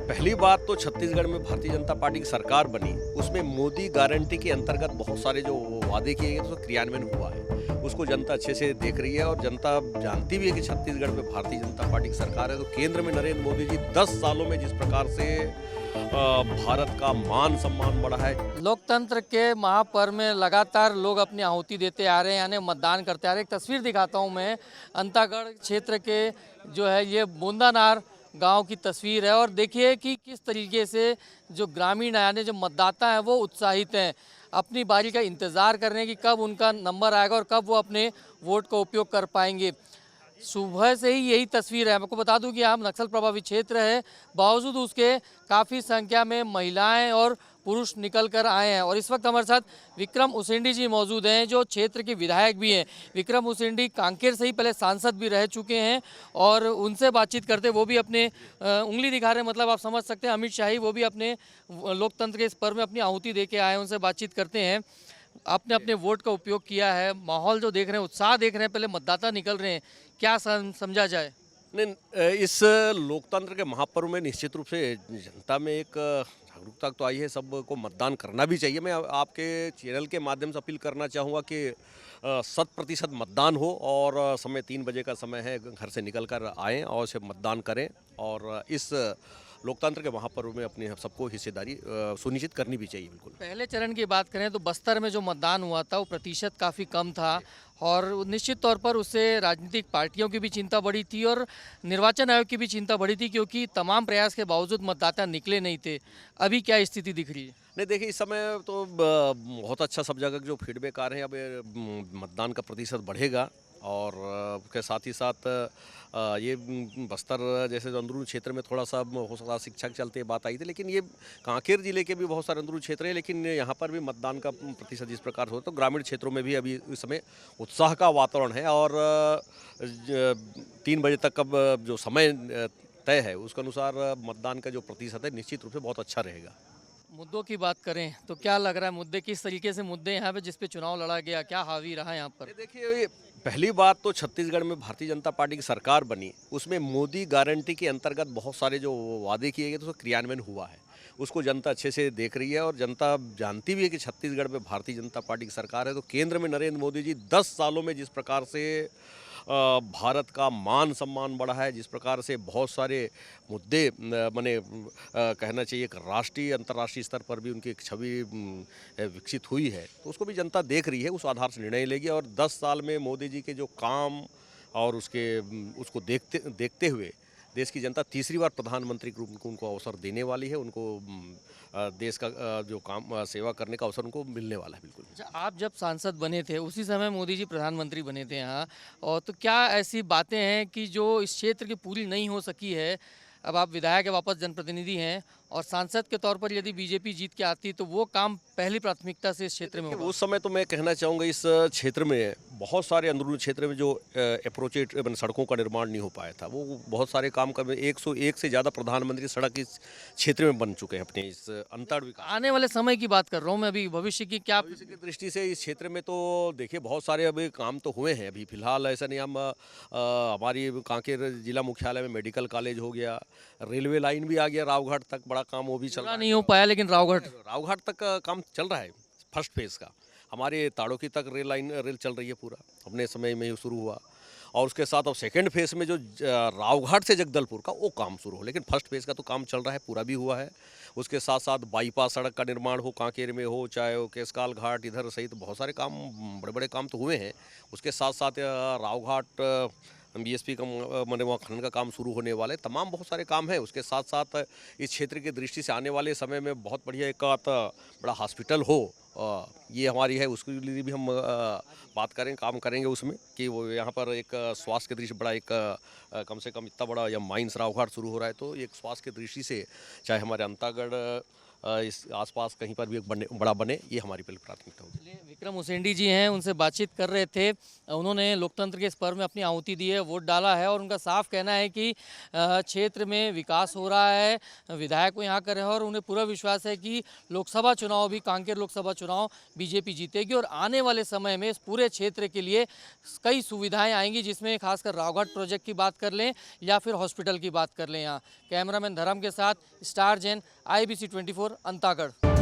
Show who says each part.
Speaker 1: पहली बात तो छत्तीसगढ़ में भारतीय जनता पार्टी की सरकार बनी, उसमें मोदी गारंटी के अंतर्गत बहुत सारे जो वादे किए गए थे, उसका क्रियान्वयन हुआ है। उसको जनता अच्छे से देख रही है और जनता जानती भी है कि छत्तीसगढ़ में भारतीय जनता पार्टी की सरकार है। तो केंद्र में नरेंद्र मोदी जी 10 सालों में जिस प्रकार से भारत का मान सम्मान बढ़ा है।
Speaker 2: लोकतंत्र के महापर्व में लगातार लोग अपनी आहुति देते आ रहे हैं, यानी मतदान करते आ रहे हैं। एक तस्वीर दिखाता हूं मैं, अंतागढ़ क्षेत्र के जो है ये बूंदानार गांव की तस्वीर है और देखिए कि किस तरीके से जो ग्रामीण यानी जो मतदाता हैं वो उत्साहित हैं, अपनी बारी का इंतज़ार कर रहे हैं कि कब उनका नंबर आएगा और कब वो अपने वोट का उपयोग कर पाएंगे। सुबह से ही यही तस्वीर है। आपको बता दूं कि यहाँ नक्सल प्रभावित क्षेत्र है, बावजूद उसके काफ़ी संख्या में महिलाएं और पुरुष निकल कर आए हैं। और इस वक्त हमारे साथ विक्रम उसेंडी जी मौजूद हैं, जो क्षेत्र के विधायक भी हैं। विक्रम उसेंडी कांकेर से ही पहले सांसद भी रह चुके हैं और उनसे बातचीत करते वो भी अपने उंगली दिखा रहे हैं, मतलब आप समझ सकते हैं अमित शाही, वो भी अपने लोकतंत्र के इस पर्व में अपनी आहुति दे के आए हैं। उनसे बातचीत करते हैं। आपने अपने वोट का उपयोग किया है, माहौल जो देख रहे हैं, उत्साह देख रहे हैं, पहले मतदाता निकल रहे हैं, क्या समझा जाए?
Speaker 1: नहीं, इस लोकतंत्र के महापर्व में निश्चित रूप से जनता में एक जागरूकता तो आई है, सबको मतदान करना भी चाहिए। मैं आपके चैनल के माध्यम से अपील करना चाहूँगा कि 100% मतदान हो और समय 3 बजे का समय है, घर से निकल कर आएँ और सिर्फ मतदान करें और इस लोकतंत्र के महापर्व में अपने सबको हिस्सेदारी सुनिश्चित करनी भी चाहिए। बिल्कुल।
Speaker 2: पहले चरण की बात करें तो बस्तर में जो मतदान हुआ था वो प्रतिशत काफ़ी कम था और निश्चित तौर पर उससे राजनीतिक पार्टियों की भी चिंता बढ़ी थी और निर्वाचन आयोग की भी चिंता बढ़ी थी, क्योंकि तमाम प्रयास के बावजूद मतदाता निकले नहीं थे। अभी क्या स्थिति दिख रही है?
Speaker 1: नहीं, देखिए, इस समय तो बहुत अच्छा सब जगह के जो फीडबैक आ रहे हैं, अब मतदान का प्रतिशत बढ़ेगा और के साथ ही साथ ये बस्तर जैसे जो अंदरूनी क्षेत्र में थोड़ा सा हो सकता शिक्षा के चलते बात आई थी, लेकिन ये कांकेर जिले के भी बहुत सारे अंदरूनी क्षेत्र हैं, लेकिन यहाँ पर भी मतदान का प्रतिशत जिस प्रकार हो, तो ग्रामीण क्षेत्रों में भी अभी इस समय उत्साह का वातावरण है और 3 बजे तक अब जो समय तय है उसके अनुसार मतदान का जो प्रतिशत है निश्चित रूप से बहुत अच्छा रहेगा।
Speaker 2: मुद्दों की बात करें तो क्या लग रहा है, मुद्दे किस तरीके से मुद्दे यहाँ पे जिस पे चुनाव लड़ा गया, क्या हावी रहा यहाँ पर?
Speaker 1: देखिए, ये पहली बात तो छत्तीसगढ़ में भारतीय जनता पार्टी की सरकार बनी, उसमें मोदी गारंटी के अंतर्गत बहुत सारे जो वादे किए गए थे, उसका क्रियान्वयन हुआ है। उसको जनता अच्छे से देख रही है और जनता जानती भी है कि छत्तीसगढ़ में भारतीय जनता पार्टी की सरकार है। तो केंद्र में नरेंद्र मोदी जी 10 सालों में जिस प्रकार से भारत का मान सम्मान बढ़ा है, जिस प्रकार से बहुत सारे मुद्दे माने कहना चाहिए कि राष्ट्रीय अंतर्राष्ट्रीय स्तर पर भी उनकी एक छवि विकसित हुई है, तो उसको भी जनता देख रही है, उस आधार से निर्णय लेगी। और 10 साल में मोदी जी के जो काम और उसको देखते देखते हुए देश की जनता तीसरी बार प्रधानमंत्री के रूप में उनको अवसर देने वाली है। उनको देश का जो काम सेवा करने का अवसर उनको मिलने वाला है। बिल्कुल।
Speaker 2: अच्छा, आप जब सांसद बने थे उसी समय मोदी जी प्रधानमंत्री बने थे यहाँ, और तो क्या ऐसी बातें हैं कि जो इस क्षेत्र की पूरी नहीं हो सकी है? अब आप विधायक है, वापस जनप्रतिनिधि हैं और सांसद के तौर पर यदि बीजेपी जीत के आती तो वो काम पहली प्राथमिकता से इस क्षेत्र में
Speaker 1: देखिए,
Speaker 2: होगा।
Speaker 1: उस समय तो मैं कहना चाहूँगा इस क्षेत्र में बहुत सारे अंदरूनी क्षेत्र में जो अप्रोच सड़कों का निर्माण नहीं हो पाया था, वो बहुत सारे काम कर 101 से ज़्यादा प्रधानमंत्री सड़क इस क्षेत्र में बन चुके हैं अपने इस अंतर विकास।
Speaker 2: आने वाले समय की बात कर रहा हूँ मैं, अभी भविष्य की क्या?
Speaker 1: भविष्य की दृष्टि से इस क्षेत्र में तो देखिए बहुत सारे अभी काम तो हुए हैं। अभी फिलहाल ऐसा नहीं, हम हमारी कांकेर जिला मुख्यालय में मेडिकल कॉलेज हो गया, रेलवे लाइन भी आ गया रावघाट तक, बड़ा काम वो भी चल
Speaker 2: पूरा
Speaker 1: रहा है।
Speaker 2: नहीं हो पाया लेकिन रावघाट।
Speaker 1: रावघाट तक का काम चल रहा है, फर्स्ट फेज़ का। हमारे ताड़ोकी तक रेल चल रही है पूरा, अपने समय में ही शुरू हुआ। और उसके साथ अब सेकंड फेज़ में जो रावघाट से जगदलपुर का वो काम शुरू हो, लेकिन फर्स्ट फेज़ का तो काम चल रहा है, पूरा भी हुआ है। उसके साथ साथ बाईपास सड़क का निर्माण हो कांकेर में हो, चाहे वो केसकाल घाट इधर सहित बहुत सारे काम, बड़े-बड़े काम तो हुए हैं। उसके साथ-साथ रावघाट बीएसपी का माने वहाँ खनन का काम शुरू होने वाला है। तमाम बहुत सारे काम हैं। उसके साथ-साथ इस क्षेत्र की दृष्टि से आने वाले समय में बहुत बढ़िया एक बड़ा हॉस्पिटल हो, ये हमारी है, उसके लिए भी हम बात करें, काम करेंगे उसमें कि वो यहाँ पर एक स्वास्थ्य की दृष्टि बड़ा एक कम से कम इतना बड़ा या माइंस रावघाट शुरू हो रहा है, तो एक स्वास्थ्य की दृष्टि से चाहे हमारे अंतागढ़ इस आसपास कहीं पर भी एक बड़ा बने, ये हमारी पहली प्राथमिकता होगी।
Speaker 2: चलिए, विक्रम उसेंडी जी हैं, उनसे बातचीत कर रहे थे। उन्होंने लोकतंत्र के इस पर्व में अपनी आहुति दी है, वोट डाला है और उनका साफ कहना है कि क्षेत्र में विकास हो रहा है, विधायक वो यहाँ कर रहे हैं और उन्हें पूरा विश्वास है कि लोकसभा चुनाव भी, कांकेर लोकसभा चुनाव बीजेपी जीतेगी और आने वाले समय में इस पूरे क्षेत्र के लिए कई सुविधाएं आएंगी, जिसमें खासकर रावघाट प्रोजेक्ट की बात कर लें या फिर हॉस्पिटल की बात कर लें। यहाँ कैमरामैन धर्म के साथ स्टार जैन, IBC 24 अंतागढ़।